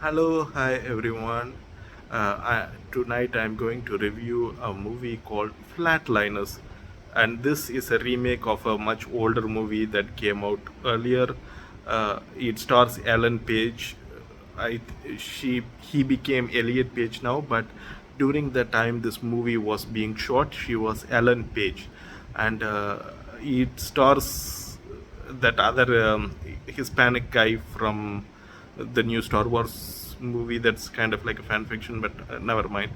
Hello, hi everyone. Tonight I'm going to review a movie called Flatliners, and this is a remake of a much older movie that came out earlier. It stars Ellen Page. I she he became Elliot Page now, but during the time this movie was being shot, she was Ellen Page, and it stars that other Hispanic guy from the new Star Wars movie that's kind of like a fan fiction, but never mind.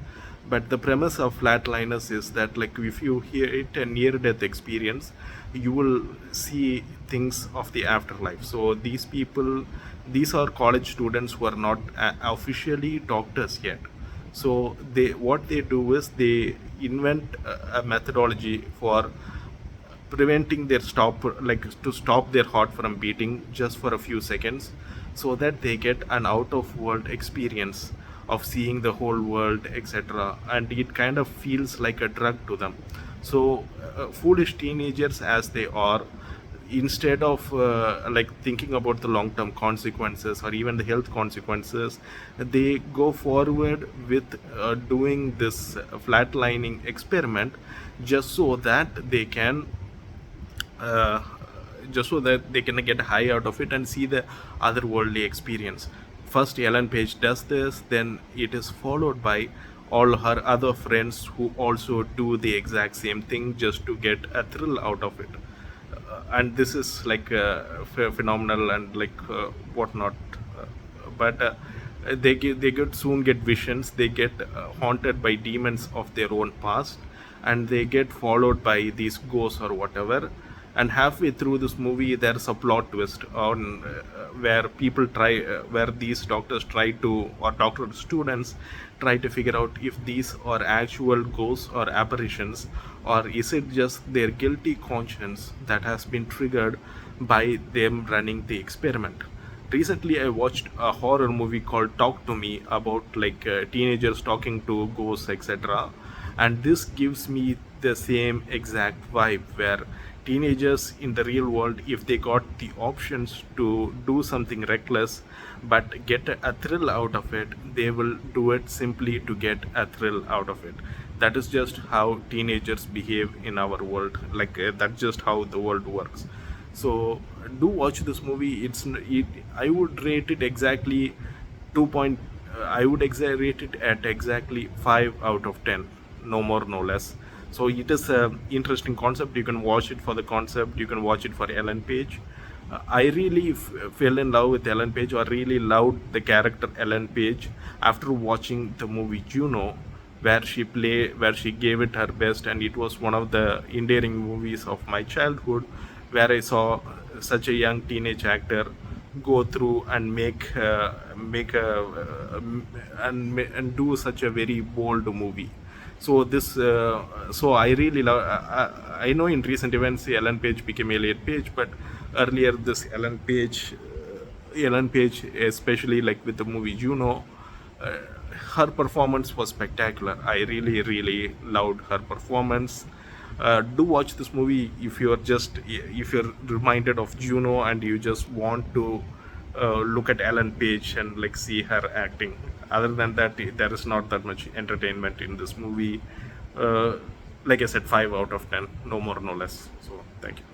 But the premise of Flatliners is that, like, if you hear it a near-death experience, you will see things of the afterlife. So these are college students who are not officially doctors yet. So what they do is they invent a methodology for preventing their stop like to stop their heart from beating just for a few seconds, so that they get an out of world experience of seeing the whole world, etc., and it kind of feels like a drug to them. So foolish teenagers as they are, instead of like thinking about the long term consequences or even the health consequences, they go forward with doing this flatlining experiment just so that they can uh, just so that they can get high out of it and see the otherworldly experience. First, Ellen Page does this, then it is followed by all her other friends who also do the exact same thing just to get a thrill out of it. And this is like phenomenal and like whatnot. But they get soon get visions. They get haunted by demons of their own past, and they get followed by these ghosts or whatever. And halfway through this movie, there's a plot twist on where these doctors try to, or doctor students try to figure out if these are actual ghosts or apparitions, or is it just their guilty conscience that has been triggered by them running the experiment. Recently I watched a horror movie called Talk to Me, about like teenagers talking to ghosts, etc., and this gives me the same exact vibe, where teenagers in the real world, if they got the options to do something reckless but get a thrill out of it, they will do it simply to get a thrill out of it. That is just how teenagers behave in our world. Like that's just how the world works. So do watch this movie. I would rate it exactly 2 point. I would rate it at exactly 5 out of 10, no more, no less. So it is a interesting concept. You can watch it for the concept. You can watch it for Ellen Page. I really fell in love with Ellen Page, or really loved the character Ellen Page after watching the movie Juno, where she gave it her best, and it was one of the endearing movies of my childhood, where I saw such a young teenage actor go through and make a and do such a very bold movie. So I really love. I know in recent events Ellen Page became Elliot Page, but earlier this Ellen Page, especially like with the movie Juno, uh, her performance was spectacular. I really, really loved her performance. Do watch this movie if you're reminded of Juno and you just want to look at Ellen Page and like see her acting. Other than that, there is not that much entertainment in this movie. Like I said, 5 out of 10, no more, no less. So thank you.